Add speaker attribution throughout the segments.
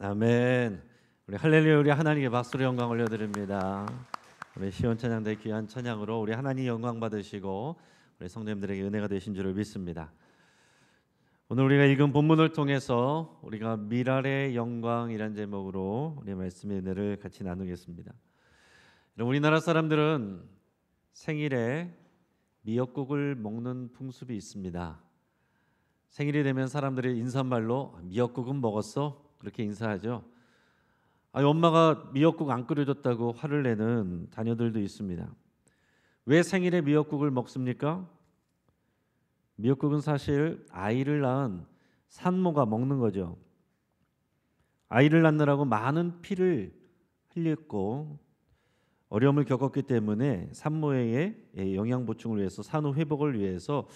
Speaker 1: 아멘. 우리 할렐루야, 우리 하나님께 박수로 영광 올려드립니다. 우리 시온 찬양대 귀한 찬양으로 우리 하나님 영광 받으시고 우리 성도님들에게 은혜가 되신 줄을 믿습니다. 오늘 우리가 읽은 본문을 통해서 우리가 미랄의 영광이란 제목으로 우리 말씀의 은혜를 같이 나누겠습니다. 우리나라 사람들은 생일에 미역국을 먹는 풍습이 있습니다. 생일이 되면 사람들이 인사말로 미역국은 먹었어? 그렇게 인사하죠. 엄마가 미역국 안 끓여줬다고 화를 내는 자녀들도 있습니다. 왜 생일에 미역국을 먹습니까? 미역국은 사실 아이를 낳은 산모가 먹는 거죠. 아이를 낳느라고 많은 피를 흘렸고 어려움을 겪었기 때문에 산모에게 영양 보충을 위해서 산후 회복을 위해서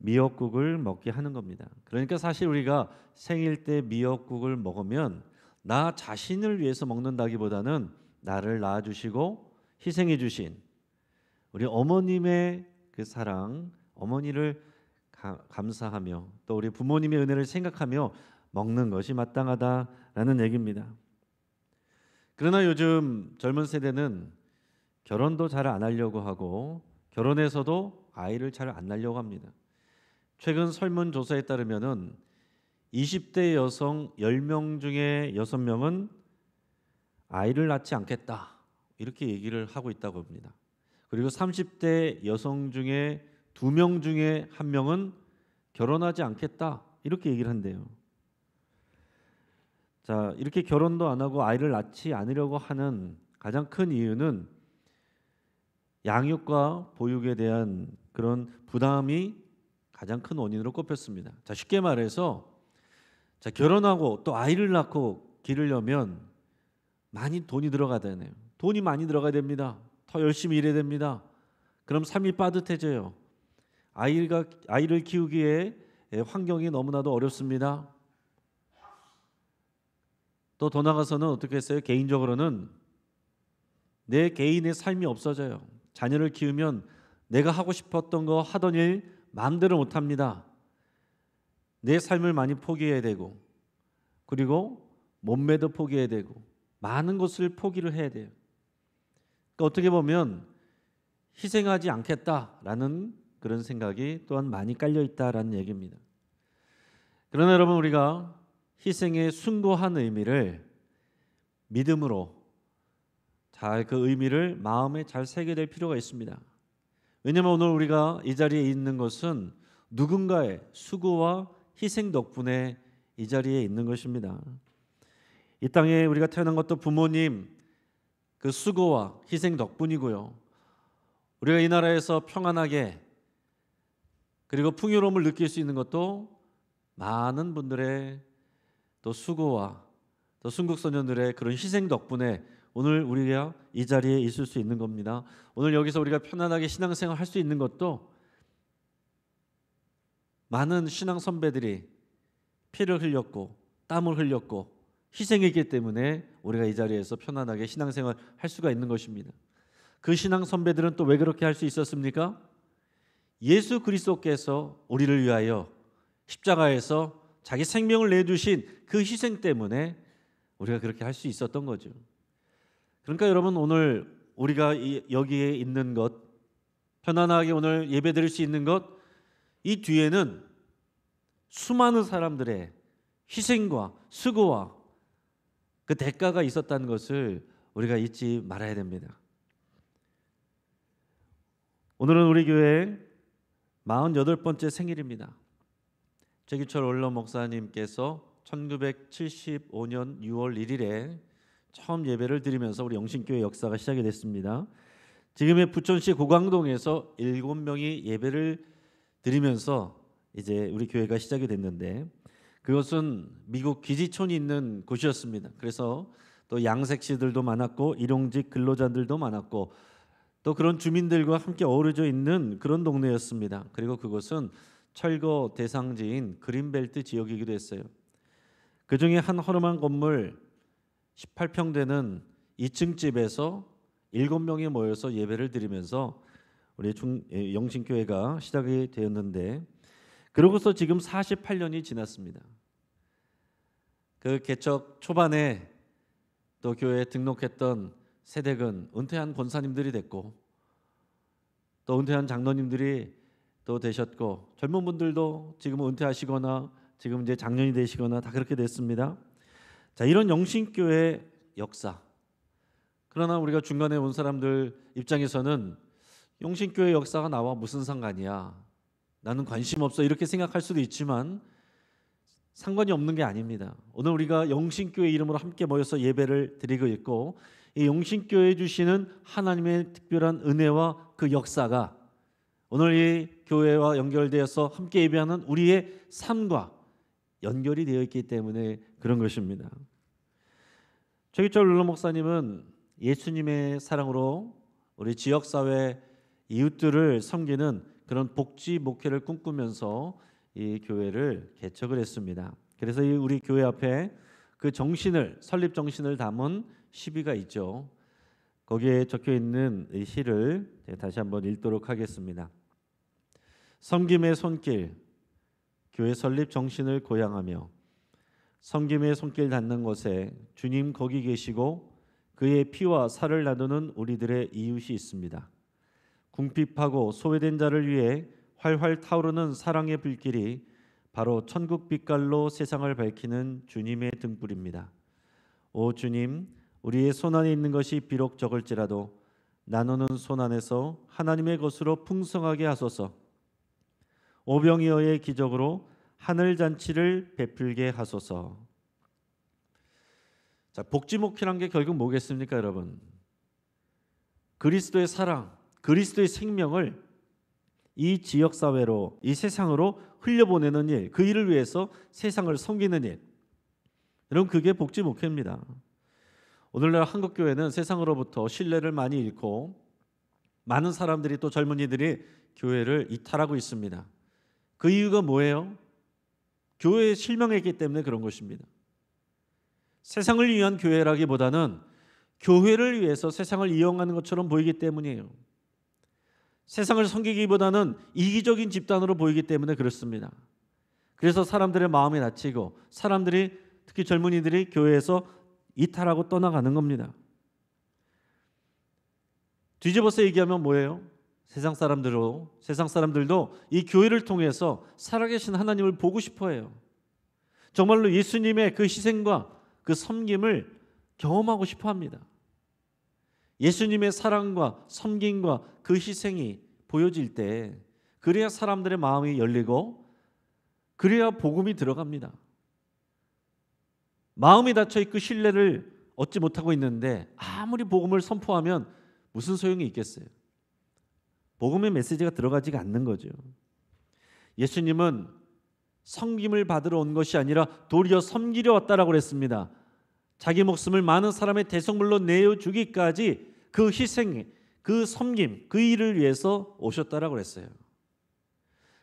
Speaker 1: 미역국을 먹게 하는 겁니다. 그러니까 사실 우리가 생일 때 미역국을 먹으면 나 자신을 위해서 먹는다기보다는 나를 낳아주시고 희생해 주신 우리 어머님의 그 사랑, 어머니를 감사하며 또 우리 부모님의 은혜를 생각하며 먹는 것이 마땅하다라는 얘기입니다. 그러나 요즘 젊은 세대는 결혼도 잘 안 하려고 하고 결혼해서도 아이를 잘 안 낳으려고 합니다. 최근 설문조사에 따르면은 20대 여성 10명 중에 6명은 아이를 낳지 않겠다 이렇게 얘기를 하고 있다고 합니다. 그리고 30대 여성 중에 2명 중에 1명은 결혼하지 않겠다 이렇게 얘기를 한대요. 자, 이렇게 결혼도 안 하고 아이를 낳지 않으려고 하는 가장 큰 이유는 양육과 보육에 대한 그런 부담이 가장 큰 원인으로 꼽혔습니다. 자, 쉽게 말해서 결혼하고 또 아이를 낳고 기르려면 많이 돈이 들어가잖아요. 돈이 많이 들어가야 됩니다. 더 열심히 일해야 됩니다. 그럼 삶이 빠듯해져요. 아이를 키우기에 환경이 너무나도 어렵습니다. 또 더 나가서는 어떻게 했어요? 개인적으로는 내 개인의 삶이 없어져요. 자녀를 키우면 내가 하고 싶었던 거 하던 일 마음대로 못합니다. 내 삶을 많이 포기해야 되고 그리고 몸매도 포기해야 되고 많은 것을 포기를 해야 돼요. 그러니까 어떻게 보면 희생하지 않겠다라는 그런 생각이 또한 많이 깔려 있다라는 얘기입니다. 그러나 여러분 우리가 희생의 숭고한 의미를 믿음으로 잘 그 의미를 마음에 잘 새게 될 필요가 있습니다. 왜냐하면 오늘 우리가 이 자리에 있는 것은 누군가의 수고와 희생 덕분에 이 자리에 있는 것입니다. 이 땅에 우리가 태어난 것도 부모님 그 수고와 희생 덕분이고요. 우리가 이 나라에서 평안하게 그리고 풍요로움을 느낄 수 있는 것도 많은 분들의 또 수고와 또 순국선녀들의 그런 희생 덕분에 오늘 우리가 이 자리에 있을 수 있는 겁니다. 오늘 여기서 우리가 편안하게 신앙생활 할 수 있는 것도 많은 신앙 선배들이 피를 흘렸고 땀을 흘렸고 희생했기 때문에 우리가 이 자리에서 편안하게 신앙생활 할 수가 있는 것입니다. 그 신앙 선배들은 또 왜 그렇게 할 수 있었습니까? 예수 그리스도께서 우리를 위하여 십자가에서 자기 생명을 내주신 그 희생 때문에 우리가 그렇게 할 수 있었던 거죠. 그러니까 여러분 오늘 우리가 여기에 있는 것, 편안하게 오늘 예배드릴 수 있는 것, 이 뒤에는 수많은 사람들의 희생과 수고와 그 대가가 있었다는 것을 우리가 잊지 말아야 됩니다. 오늘은 우리 교회 48번째 생일입니다. 최규철 원로 목사님께서 1975년 6월 1일에 처음 예배를 드리면서 우리 영신교회 역사가 시작이 됐습니다. 지금의 부천시 고강동에서 7명이 예배를 드리면서 이제 우리 교회가 시작이 됐는데 그것은 미국 기지촌이 있는 곳이었습니다. 그래서 또 양색시들도 많았고 일용직 근로자들도 많았고 또 그런 주민들과 함께 어우러져 있는 그런 동네였습니다. 그리고 그것은 철거 대상지인 그린벨트 지역이기도 했어요. 그 중에 한 허름한 건물 18평 되는 2층 집에서 7명이 모여서 예배를 드리면서 우리 영신교회가 시작이 되었는데 그러고서 지금 48년이 지났습니다. 그 개척 초반에 또 교회에 등록했던 세대군 은퇴한 권사님들이 됐고, 또 은퇴한 장로님들이 또 되셨고, 젊은 분들도 지금 은퇴하시거나 지금 이제 장년이 되시거나 다 그렇게 됐습니다. 자, 이런 영신교회 역사. 그러나 우리가 중간에 온 사람들 입장에서는 영신교회 역사가 나와 무슨 상관이야, 나는 관심 없어, 이렇게 생각할 수도 있지만 상관이 없는 게 아닙니다. 오늘 우리가 영신교회 이름으로 함께 모여서 예배를 드리고 있고, 이 영신교회에 주시는 하나님의 특별한 은혜와 그 역사가 오늘 이 교회와 연결되어서 함께 예배하는 우리의 삶과 연결이 되어 있기 때문에 그런 것입니다. 최기철 룰러 목사님은 예수님의 사랑으로 우리 지역사회 이웃들을 섬기는 그런 복지 목회를 꿈꾸면서 이 교회를 개척을 했습니다. 그래서 우리 교회 앞에 그 정신을, 설립 정신을 담은 시비가 있죠. 거기에 적혀 있는 이 시를 다시 한번 읽도록 하겠습니다. 섬김의 손길, 교회 설립 정신을 고양하며 섬김의 손길 닿는 곳에 주님 거기 계시고 그의 피와 살을 나누는 우리들의 이웃이 있습니다. 궁핍하고 소외된 자를 위해 활활 타오르는 사랑의 불길이 바로 천국 빛깔로 세상을 밝히는 주님의 등불입니다. 오 주님, 우리의 손안에 있는 것이 비록 적을지라도 나누는 손안에서 하나님의 것으로 풍성하게 하소서. 오병이어의 기적으로 하늘 잔치를 베풀게 하소서. 자, 복지 목회란 게 결국 뭐겠습니까, 여러분? 그리스도의 사랑, 그리스도의 생명을 이 지역 사회로, 이 세상으로 흘려보내는 일, 그 일을 위해서 세상을 섬기는 일. 여러분, 그게 복지 목회입니다. 오늘날 한국 교회는 세상으로부터 신뢰를 많이 잃고 많은 사람들이, 또 젊은이들이 교회를 이탈하고 있습니다. 그 이유가 뭐예요? 교회에 실망했기 때문에 그런 것입니다. 세상을 위한 교회라기보다는 교회를 위해서 세상을 이용하는 것처럼 보이기 때문이에요. 세상을 섬기기보다는 이기적인 집단으로 보이기 때문에 그렇습니다. 그래서 사람들의 마음이 다치고 사람들이, 특히 젊은이들이 교회에서 이탈하고 떠나가는 겁니다. 뒤집어서 얘기하면 뭐예요? 세상 사람들도 이 교회를 통해서 살아계신 하나님을 보고 싶어해요. 정말로 예수님의 그 희생과 그 섬김을 경험하고 싶어합니다. 예수님의 사랑과 섬김과 그 희생이 보여질 때, 그래야 사람들의 마음이 열리고 그래야 복음이 들어갑니다. 마음이 닫혀있고 신뢰를 얻지 못하고 있는데 아무리 복음을 선포하면 무슨 소용이 있겠어요? 복음의 메시지가 들어가지가 않는 거죠. 예수님은 섬김을 받으러 온 것이 아니라 도리어 섬기려 왔다라고 그랬습니다. 자기 목숨을 많은 사람의 대속물로 내어주기까지 그 희생, 그 섬김, 그 일을 위해서 오셨다라고 그랬어요.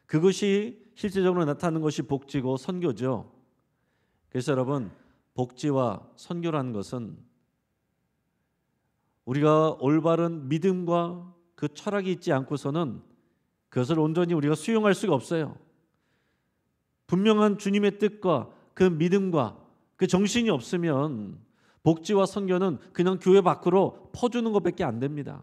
Speaker 1: 그것이 실제적으로 나타나는 것이 복지고 선교죠. 그래서 여러분, 복지와 선교라는 것은 우리가 올바른 믿음과 그 철학이 있지 않고서는 그것을 온전히 우리가 수용할 수가 없어요. 분명한 주님의 뜻과 그 믿음과 그 정신이 없으면 복지와 선교는 그냥 교회 밖으로 퍼주는 것밖에 안 됩니다.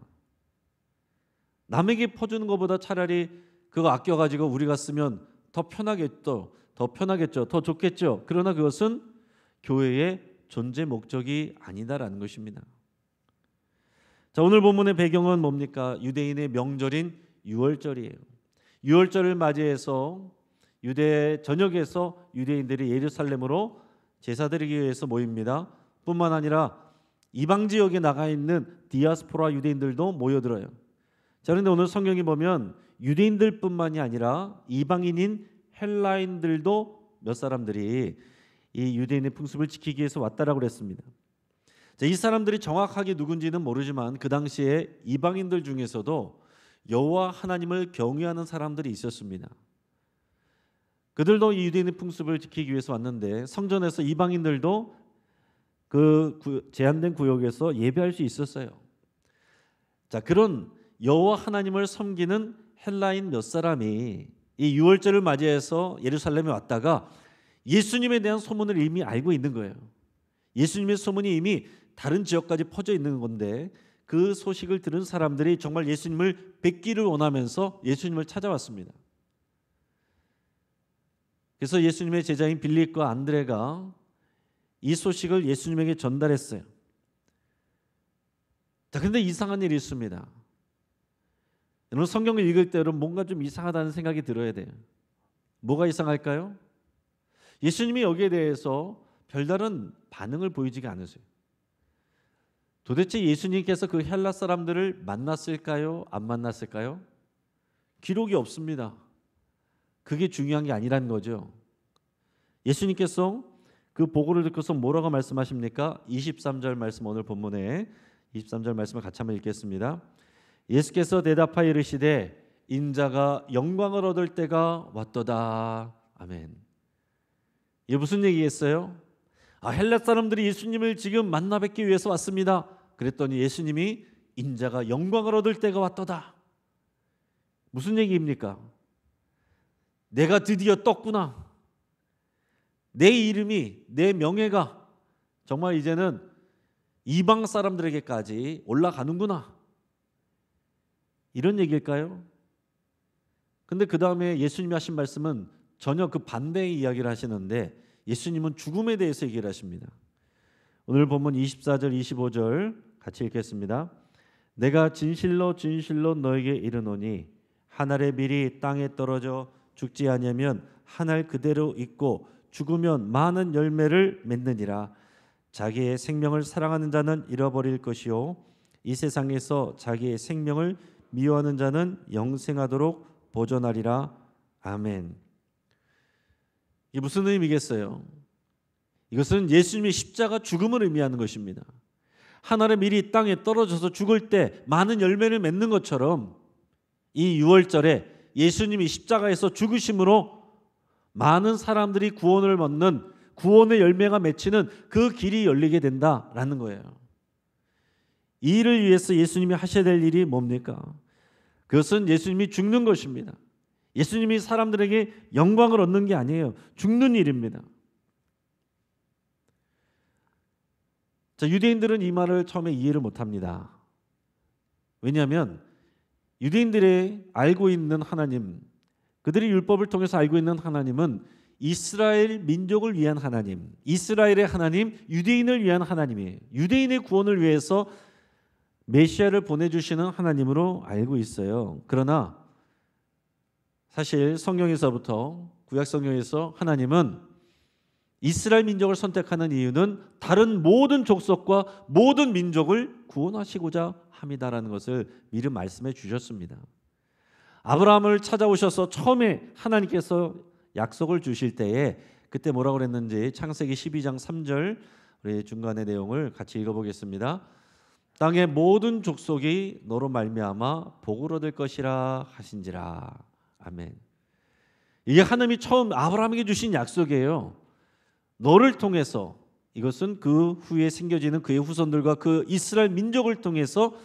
Speaker 1: 남에게 퍼주는 것보다 차라리 그거 아껴가지고 우리가 쓰면 더 편하겠죠, 더 좋겠죠. 그러나 그것은 교회의 존재 목적이 아니다라는 것입니다. 자, 오늘 본문의 배경은 뭡니까? 유대인의 명절인 유월절이에요. 유월절을 맞이해서 유대 전역에서 유대인들이 예루살렘으로 제사드리기 위해서 모입니다. 뿐만 아니라 이방 지역에 나가 있는 디아스포라 유대인들도 모여들어요. 자, 그런데 오늘 성경에 보면 유대인들뿐만이 아니라 이방인인 헬라인들도 몇 사람들이 이 유대인의 풍습을 지키기 위해서 왔다라고 그랬습니다. 자, 이 사람들이 정확하게 누군지는 모르지만 그 당시에 이방인들 중에서도 여호와 하나님을 경외하는 사람들이 있었습니다. 그들도 이 유대인의 풍습을 지키기 위해서 왔는데 성전에서 이방인들도 그 제한된 구역에서 예배할 수 있었어요. 자, 그런 여호와 하나님을 섬기는 헬라인 몇 사람이 이 유월절을 맞이해서 예루살렘에 왔다가 예수님에 대한 소문을 이미 알고 있는 거예요. 예수님의 소문이 이미 다른 지역까지 퍼져 있는 건데 그 소식을 들은 사람들이 정말 예수님을 뵙기를 원하면서 예수님을 찾아왔습니다. 그래서 예수님의 제자인 빌립과 안드레가 이 소식을 예수님에게 전달했어요. 자, 근데 이상한 일이 있습니다. 여러분, 성경을 읽을 때 여러분 뭔가 좀 이상하다는 생각이 들어야 돼요. 뭐가 이상할까요? 예수님이 여기에 대해서 별다른 반응을 보이지가 않으세요. 도대체 예수님께서 그 헬라 사람들을 만났을까요? 안 만났을까요? 기록이 없습니다. 그게 중요한 게 아니라는 거죠. 예수님께서 그 보고를 듣고서 뭐라고 말씀하십니까? 23절 말씀, 오늘 본문에 23절 말씀을 같이 한번 읽겠습니다. 예수께서 대답하여 이르시되 인자가 영광을 얻을 때가 왔도다. 아멘. 이게 무슨 얘기겠어요? 헬라 사람들이 예수님을 지금 만나 뵙기 위해서 왔습니다. 그랬더니 예수님이 인자가 영광을 얻을 때가 왔도다. 무슨 얘기입니까? 내가 드디어 떴구나. 내 이름이, 내 명예가 정말 이제는 이방 사람들에게까지 올라가는구나. 이런 얘기일까요? 근데 그 다음에 예수님이 하신 말씀은 전혀 그 반대의 이야기를 하시는데 예수님은 죽음에 대해서 얘기를 하십니다. 오늘 본문 24절 25절 같이 읽겠습니다. 내가 진실로 진실로 너에게 이르노니 한 알의 밀이 땅에 떨어져 죽지 아니하면 한 알 그대로 있고 죽으면 많은 열매를 맺느니라. 자기의 생명을 사랑하는 자는 잃어버릴 것이요 이 세상에서 자기의 생명을 미워하는 자는 영생하도록 보존하리라. 아멘. 이게 무슨 의미겠어요? 이것은 예수님의 십자가 죽음을 의미하는 것입니다. 하늘의 밀이 땅에 떨어져서 죽을 때 많은 열매를 맺는 것처럼 이 6월절에 예수님이 십자가에서 죽으심으로 많은 사람들이 구원을 얻는 구원의 열매가 맺히는 그 길이 열리게 된다라는 거예요. 이 일을 위해서 예수님이 하셔야 될 일이 뭡니까? 그것은 예수님이 죽는 것입니다. 예수님이 사람들에게 영광을 얻는 게 아니에요. 죽는 일입니다. 자, 유대인들은 이 말을 처음에 이해를 못합니다. 왜냐하면 유대인들이 알고 있는 하나님, 그들이 율법을 통해서 알고 있는 하나님은 이스라엘 민족을 위한 하나님, 이스라엘의 하나님, 유대인을 위한 하나님이에요. 유대인의 구원을 위해서 메시아를 보내주시는 하나님으로 알고 있어요. 그러나 사실 성경에서부터, 구약 성경에서 하나님은 이스라엘 민족을 선택하는 이유는 다른 모든 족속과 모든 민족을 구원하시고자 함이다라는 것을 미리 말씀해 주셨습니다. 아브라함을 찾아오셔서 처음에 하나님께서 약속을 주실 때에 그때 뭐라고 그랬는지 창세기 12장 3절 우리 중간의 내용을 같이 읽어보겠습니다. 땅의 모든 족속이 너로 말미암아 복을 얻을 것이라 하신지라. 아멘. 이게 하나님이 처음 아브라함에게 주신 약속이에요. 너를 통해서, 이것은 그 후에 생겨지는 그의 후손들과 그 이스라엘 민족을 통해서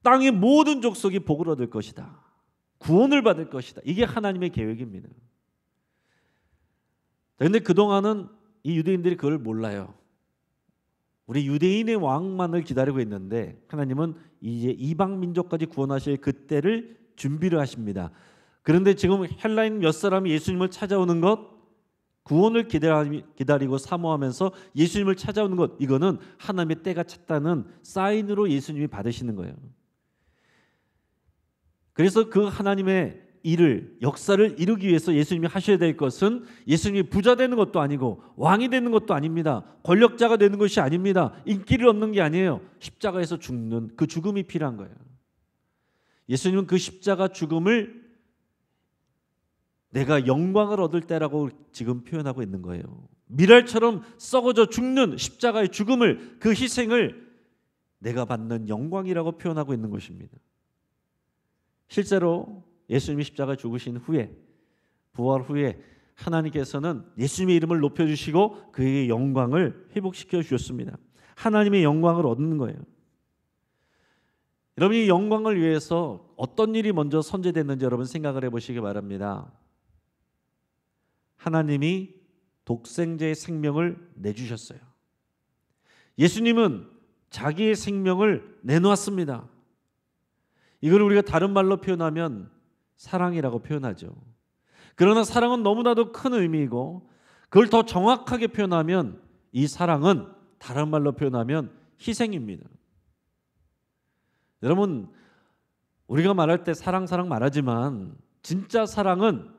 Speaker 1: 땅의 모든 족속이 복을 얻을 것이다. 구원을 받을 것이다. 이게 하나님의 계획입니다. 그런데 그동안은 이 유대인들이 그걸 몰라요. 우리 유대인의 왕만을 기다리고 있는데 하나님은 이제 이방 민족까지 구원하실 그때를 준비를 하십니다. 그런데 지금 헬라인 몇 사람이 예수님을 찾아오는 것, 구원을 기다리고 사모하면서 예수님을 찾아오는 것, 이거는 하나님의 때가 찼다는 사인으로 예수님이 받으시는 거예요. 그래서 그 하나님의 일을, 역사를 이루기 위해서 예수님이 하셔야 될 것은 예수님이 부자 되는 것도 아니고 왕이 되는 것도 아닙니다. 권력자가 되는 것이 아닙니다. 인기를 얻는 게 아니에요. 십자가에서 죽는 그 죽음이 필요한 거예요. 예수님은 그 십자가 죽음을 내가 영광을 얻을 때라고 지금 표현하고 있는 거예요. 밀알처럼 썩어져 죽는 십자가의 죽음을, 그 희생을 내가 받는 영광이라고 표현하고 있는 것입니다. 실제로 예수님이 십자가에 죽으신 후에, 부활 후에 하나님께서는 예수님의 이름을 높여주시고 그의 영광을 회복시켜 주셨습니다. 하나님의 영광을 얻는 거예요. 여러분, 이 영광을 위해서 어떤 일이 먼저 선제됐는지 여러분 생각을 해보시기 바랍니다. 하나님이 독생자의 생명을 내주셨어요. 예수님은 자기의 생명을 내놓았습니다. 이걸 우리가 다른 말로 표현하면 사랑이라고 표현하죠. 그러나 사랑은 너무나도 큰 의미이고, 그걸 더 정확하게 표현하면 이 사랑은 다른 말로 표현하면 희생입니다. 여러분, 우리가 말할 때 사랑 말하지만 진짜 사랑은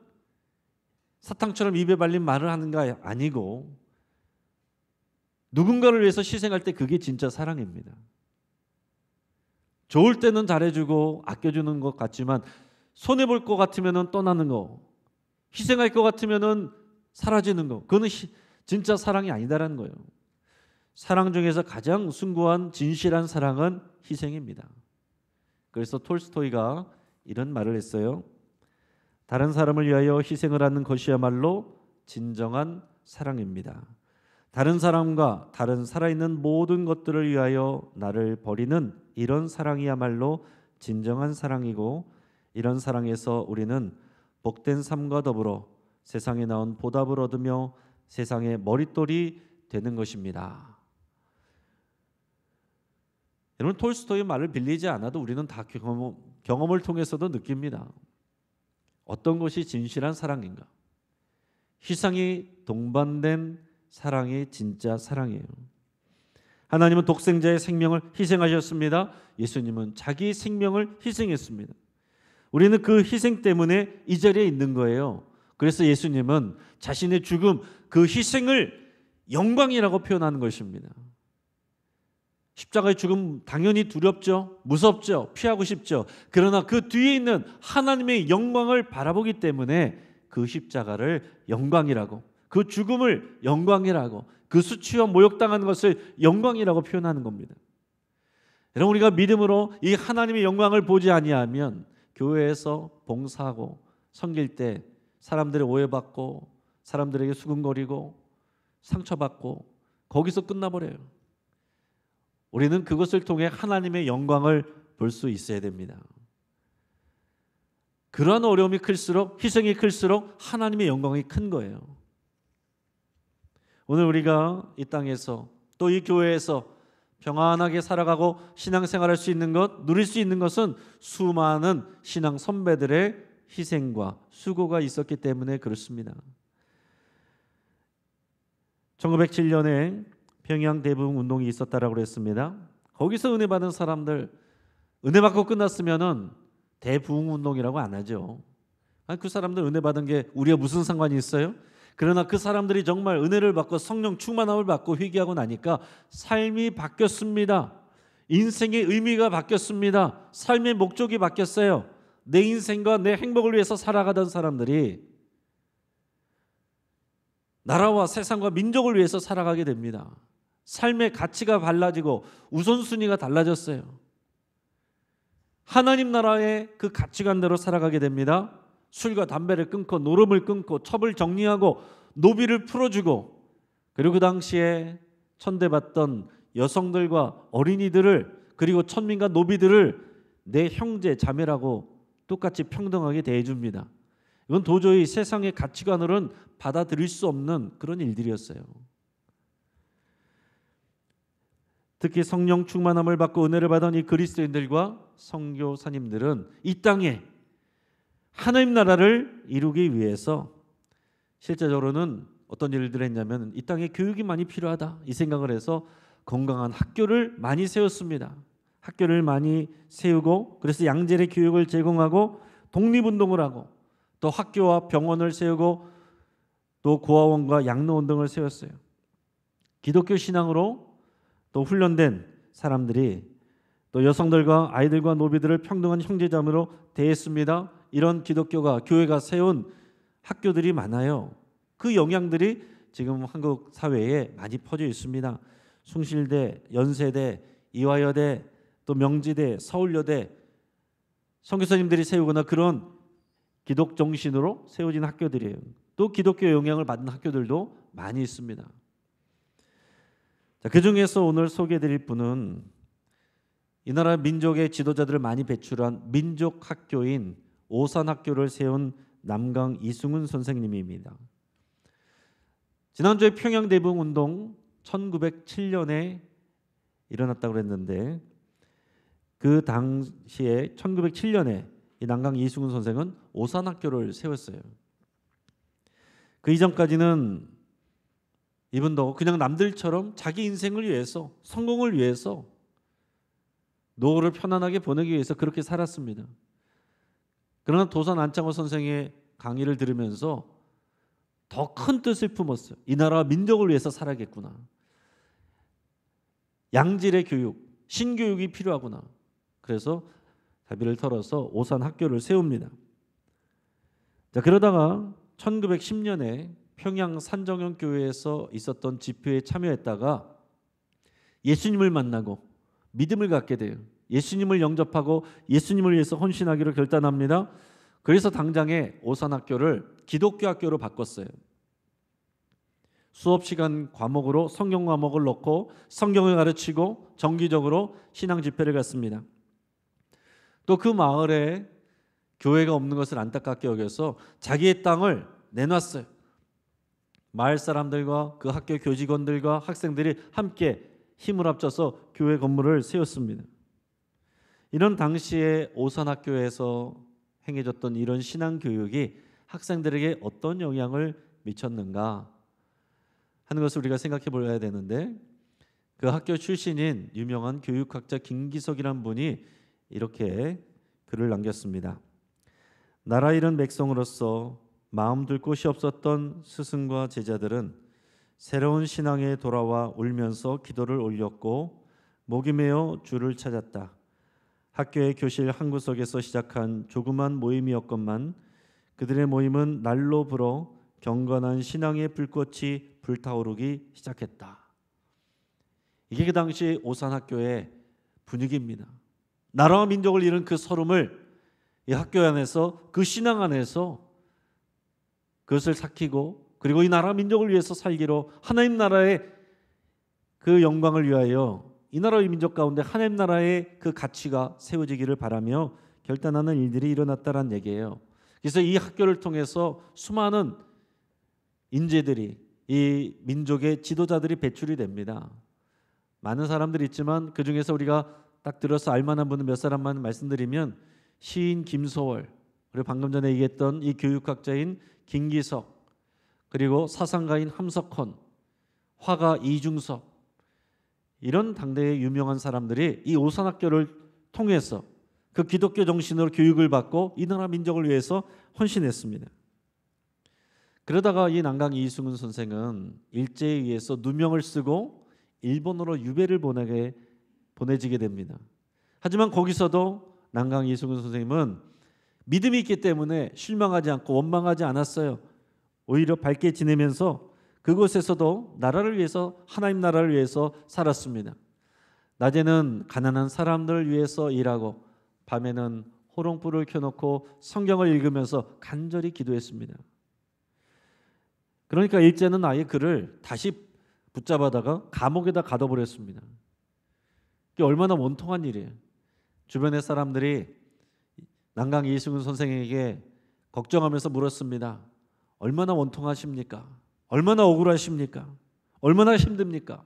Speaker 1: 사탕처럼 입에 발린 말을 하는 게 아니고, 누군가를 위해서 희생할 때 그게 진짜 사랑입니다. 좋을 때는 잘해주고 아껴주는 것 같지만 손해볼 것 같으면 떠나는 거, 희생할 것 같으면 사라지는 거, 그거는 진짜 사랑이 아니다라는 거예요. 사랑 중에서 가장 숭고한 진실한 사랑은 희생입니다. 그래서 톨스토이가 이런 말을 했어요. 다른 사람을 위하여 희생을 하는 것이야말로 진정한 사랑입니다. 다른 사람과 다른 살아있는 모든 것들을 위하여 나를 버리는 이런 사랑이야말로 진정한 사랑이고, 이런 사랑에서 우리는 복된 삶과 더불어 세상에 나온 보답을 얻으며 세상의 머릿돌이 되는 것입니다. 여러분, 톨스토이의 말을 빌리지 않아도 우리는 다 경험을 통해서도 느낍니다. 어떤 것이 진실한 사랑인가? 희생이 동반된 사랑이 진짜 사랑이에요. 하나님은 독생자의 생명을 희생하셨습니다. 예수님은 자기 생명을 희생했습니다. 우리는 그 희생 때문에 이 자리에 있는 거예요. 그래서 예수님은 자신의 죽음, 그 희생을 영광이라고 표현하는 것입니다. 십자가의 죽음 당연히 두렵죠. 무섭죠. 피하고 싶죠. 그러나 그 뒤에 있는 하나님의 영광을 바라보기 때문에 그 십자가를 영광이라고, 그 죽음을 영광이라고, 그 수치와 모욕당하는 것을 영광이라고 표현하는 겁니다. 여러분, 우리가 믿음으로 이 하나님의 영광을 보지 아니하면 교회에서 봉사하고 섬길 때 사람들의 오해받고 사람들에게 수군거리고 상처받고 거기서 끝나버려요. 우리는 그것을 통해 하나님의 영광을 볼 수 있어야 됩니다. 그러한 어려움이 클수록, 희생이 클수록 하나님의 영광이 큰 거예요. 오늘 우리가 이 땅에서 또 이 교회에서 평안하게 살아가고 신앙생활할 수 있는 것, 누릴 수 있는 것은 수많은 신앙 선배들의 희생과 수고가 있었기 때문에 그렇습니다. 1907년에 평양 대부흥 운동이 있었다라고 그랬습니다. 거기서 은혜 받은 사람들, 은혜 받고 끝났으면은 대부흥 운동이라고 안 하죠. 그 사람들 은혜 받은 게 우리가 무슨 상관이 있어요? 그러나 그 사람들이 정말 은혜를 받고 성령 충만함을 받고 회개하고 나니까 삶이 바뀌었습니다. 인생의 의미가 바뀌었습니다. 삶의 목적이 바뀌었어요. 내 인생과 내 행복을 위해서 살아가던 사람들이 나라와 세상과 민족을 위해서 살아가게 됩니다. 삶의 가치가 달라지고 우선순위가 달라졌어요. 하나님 나라의 그 가치관대로 살아가게 됩니다. 술과 담배를 끊고 노름을 끊고 첩을 정리하고 노비를 풀어주고, 그리고 그 당시에 천대받던 여성들과 어린이들을, 그리고 천민과 노비들을 내 형제 자매라고 똑같이 평등하게 대해줍니다. 이건 도저히 세상의 가치관으로는 받아들일 수 없는 그런 일들이었어요. 특히 성령 충만함을 받고 은혜를 받은 이 그리스도인들과 선교사님들은 이 땅에 하나님 나라를 이루기 위해서 실제적으로는 어떤 일들을 했냐면, 이 땅에 교육이 많이 필요하다 이 생각을 해서 건강한 학교를 많이 세웠습니다. 학교를 많이 세우고, 그래서 양질의 교육을 제공하고 독립운동을 하고, 또 학교와 병원을 세우고 또 고아원과 양로원 등을 세웠어요. 기독교 신앙으로 또 훈련된 사람들이 또 여성들과 아이들과 노비들을 평등한 형제자매로 대했습니다. 이런 기독교가, 교회가 세운 학교들이 많아요. 그 영향들이 지금 한국 사회에 많이 퍼져 있습니다. 숭실대, 연세대, 이화여대, 또 명지대, 서울여대, 선교사님들이 세우거나 그런 기독 정신으로 세워진 학교들이에요. 또 기독교 영향을 받은 학교들도 많이 있습니다. 자, 그 중에서 오늘 소개해드릴 분은 이 나라 민족의 지도자들을 많이 배출한 민족학교인 오산학교를 세운 남강 이승훈 선생님입니다. 지난주에 평양 대붕 운동 1907년에 일어났다고 그랬는데 그 당시에 1907년에 이 남강 이승훈 선생은 오산학교를 세웠어요. 그 이전까지는 이분도 그냥 남들처럼 자기 인생을 위해서, 성공을 위해서, 노후를 편안하게 보내기 위해서 그렇게 살았습니다. 그러나 도산 안창호 선생의 강의를 들으면서 더 큰 뜻을 품었어요. 이 나라와 민족을 위해서 살아야겠구나. 양질의 교육, 신교육이 필요하구나. 그래서 자비를 털어서 오산학교를 세웁니다. 자, 그러다가 1910년에 평양 산정형교회에서 있었던 집회에 참여했다가 예수님을 만나고 믿음을 갖게 돼요. 예수님을 영접하고 예수님을 위해서 헌신하기로 결단합니다. 그래서 당장에 오산학교를 기독교 학교로 바꿨어요. 수업 시간 과목으로 성경 과목을 넣고 성경을 가르치고 정기적으로 신앙 집회를 갔습니다. 또 그 마을에 교회가 없는 것을 안타깝게 여겨서 자기의 땅을 내놨어요. 마을 사람들과 그 학교 교직원들과 학생들이 함께 힘을 합쳐서 교회 건물을 세웠습니다. 이런 당시에 오산학교에서 행해졌던 이런 신앙 교육이 학생들에게 어떤 영향을 미쳤는가 하는 것을 우리가 생각해 보아야 되는데, 그 학교 출신인 유명한 교육학자 김기석이라는 분이 이렇게 글을 남겼습니다. 나라 잃은 백성으로서 마음 둘 곳이 없었던 스승과 제자들은 새로운 신앙에 돌아와 울면서 기도를 올렸고 목이 메어 주를 찾았다. 학교의 교실 한 구석에서 시작한 조그만 모임이었건만 그들의 모임은 날로 불어 경건한 신앙의 불꽃이 불타오르기 시작했다. 이게 그 당시 오산학교의 분위기입니다. 나라와 민족을 잃은 그 서름을 이 학교 안에서, 그 신앙 안에서 그것을 삭히고, 그리고 이 나라 민족을 위해서 살기로, 하나님 나라의 그 영광을 위하여 이 나라의 민족 가운데 하나님 나라의 그 가치가 세워지기를 바라며 결단하는 일들이 일어났다는 얘기예요. 그래서 이 학교를 통해서 수많은 인재들이, 이 민족의 지도자들이 배출이 됩니다. 많은 사람들이 있지만 그 중에서 우리가 딱 들어서 알만한 분은 몇 사람만 말씀드리면 시인 김소월, 그리고 방금 전에 얘기했던 이 교육학자인 김기석, 그리고 사상가인 함석헌, 화가 이중섭, 이런 당대의 유명한 사람들이 이 오산학교를 통해서 그 기독교 정신으로 교육을 받고 이 나라 민족을 위해서 헌신했습니다. 그러다가 이 남강 이승훈 선생은 일제에 의해서 누명을 쓰고 일본으로 유배를 보내지게 됩니다. 하지만 거기서도 남강 이승훈 선생님은 믿음이 있기 때문에 실망하지 않고 원망하지 않았어요. 오히려 밝게 지내면서 그곳에서도 나라를 위해서, 하나님 나라를 위해서 살았습니다. 낮에는 가난한 사람들을 위해서 일하고 밤에는 호롱불을 켜놓고 성경을 읽으면서 간절히 기도했습니다. 그러니까 일제는 아예 그를 다시 붙잡아다가 감옥에다 가둬버렸습니다. 이게 얼마나 원통한 일이에요. 주변의 사람들이 남강 이승훈 선생에게 걱정하면서 물었습니다. 얼마나 원통하십니까? 얼마나 억울하십니까? 얼마나 힘듭니까?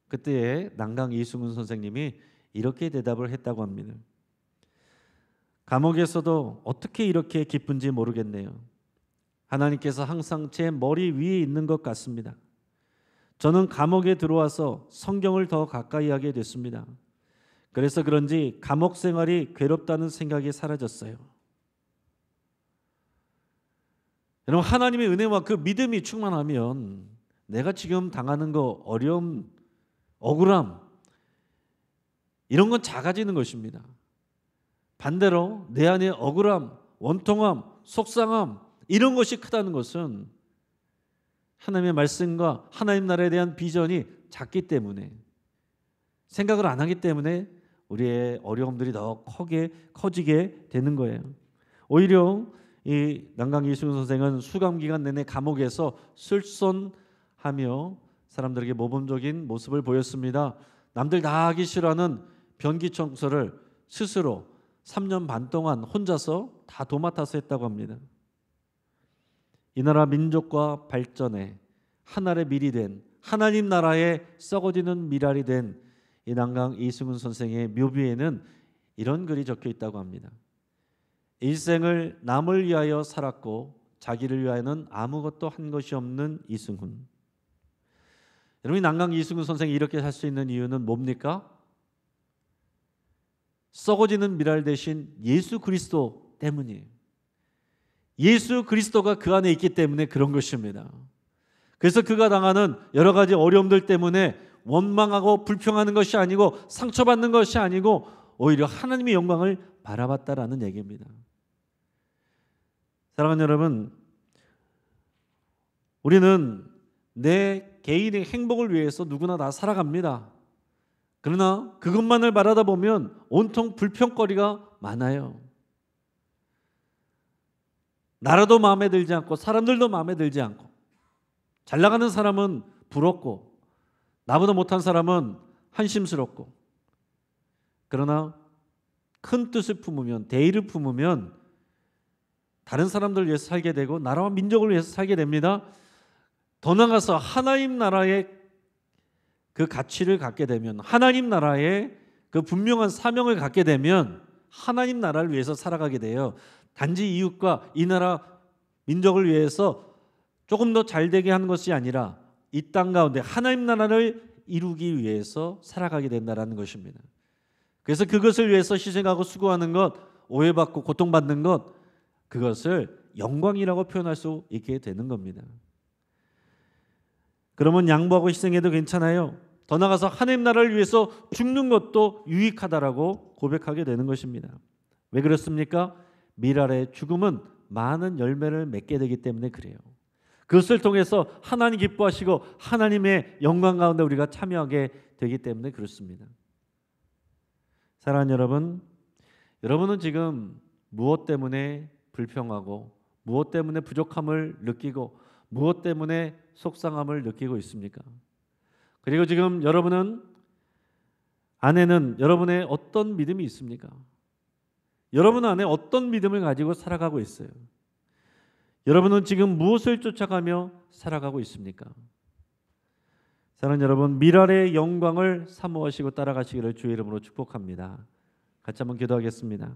Speaker 1: 그때에 남강 이승훈 선생님이 이렇게 대답을 했다고 합니다. 감옥에서도 어떻게 이렇게 기쁜지 모르겠네요. 하나님께서 항상 제 머리 위에 있는 것 같습니다. 저는 감옥에 들어와서 성경을 더 가까이 하게 됐습니다. 그래서 그런지 감옥 생활이 괴롭다는 생각이 사라졌어요. 여러분, 하나님의 은혜와 그 믿음이 충만하면 내가 지금 당하는 거, 어려움, 억울함, 이런 건 작아지는 것입니다. 반대로 내 안에 억울함, 원통함, 속상함, 이런 것이 크다는 것은 하나님의 말씀과 하나님 나라에 대한 비전이 작기 때문에, 생각을 안 하기 때문에 우리의 어려움들이 더 커지게 되는 거예요. 오히려 이 남강 이승훈 선생은 수감 기간 내내 감옥에서 술손하며 사람들에게 모범적인 모습을 보였습니다. 남들 다 하기 싫어하는 변기 청소를 스스로 3년 반 동안 혼자서 다 도맡아서 했다고 합니다. 이 나라 민족과 발전에 하늘의 밀이 된, 하나님 나라의 썩어지는 밀알이 된 이 남강 이승훈 선생의 묘비에는 이런 글이 적혀 있다고 합니다. 일생을 남을 위하여 살았고 자기를 위하여는 아무것도 한 것이 없는 이승훈. 여러분이 남강 이승훈 선생이 이렇게 살 수 있는 이유는 뭡니까? 썩어지는 밀알 대신 예수 그리스도 때문이에요. 예수 그리스도가 그 안에 있기 때문에 그런 것입니다. 그래서 그가 당하는 여러 가지 어려움들 때문에 원망하고 불평하는 것이 아니고 상처받는 것이 아니고 오히려 하나님의 영광을 바라봤다라는 얘기입니다. 사랑하는 여러분, 우리는 내 개인의 행복을 위해서 누구나 다 살아갑니다. 그러나 그것만을 바라다 보면 온통 불평거리가 많아요. 나라도 마음에 들지 않고 사람들도 마음에 들지 않고, 잘 나가는 사람은 부럽고 나보다 못한 사람은 한심스럽고, 그러나 큰 뜻을 품으면, 대의를 품으면 다른 사람들을 위해서 살게 되고 나라와 민족을 위해서 살게 됩니다. 더 나아가서 하나님 나라의 그 가치를 갖게 되면, 하나님 나라의 그 분명한 사명을 갖게 되면 하나님 나라를 위해서 살아가게 돼요. 단지 이웃과 이 나라 민족을 위해서 조금 더 잘되게 하는 것이 아니라 이 땅 가운데 하나님 나라를 이루기 위해서 살아가게 된다는 것입니다. 그래서 그것을 위해서 희생하고 수고하는 것, 오해받고 고통받는 것, 그것을 영광이라고 표현할 수 있게 되는 겁니다. 그러면 양보하고 희생해도 괜찮아요. 더 나아가서 하나님 나라를 위해서 죽는 것도 유익하다라고 고백하게 되는 것입니다. 왜 그렇습니까? 밀알의 죽음은 많은 열매를 맺게 되기 때문에 그래요. 그것을 통해서 하나님 기뻐하시고 하나님의 영광 가운데 우리가 참여하게 되기 때문에 그렇습니다. 사랑하는 여러분, 여러분은 지금 무엇 때문에 불평하고 무엇 때문에 부족함을 느끼고 무엇 때문에 속상함을 느끼고 있습니까? 그리고 지금 여러분은 안에는 여러분의 어떤 믿음이 있습니까? 여러분 안에 어떤 믿음을 가지고 살아가고 있어요? 여러분은 지금 무엇을 쫓아가며 살아가고 있습니까? 사랑하는 여러분, 밀알의 영광을 사모하시고 따라가시기를 주의 이름으로 축복합니다. 같이 한번 기도하겠습니다.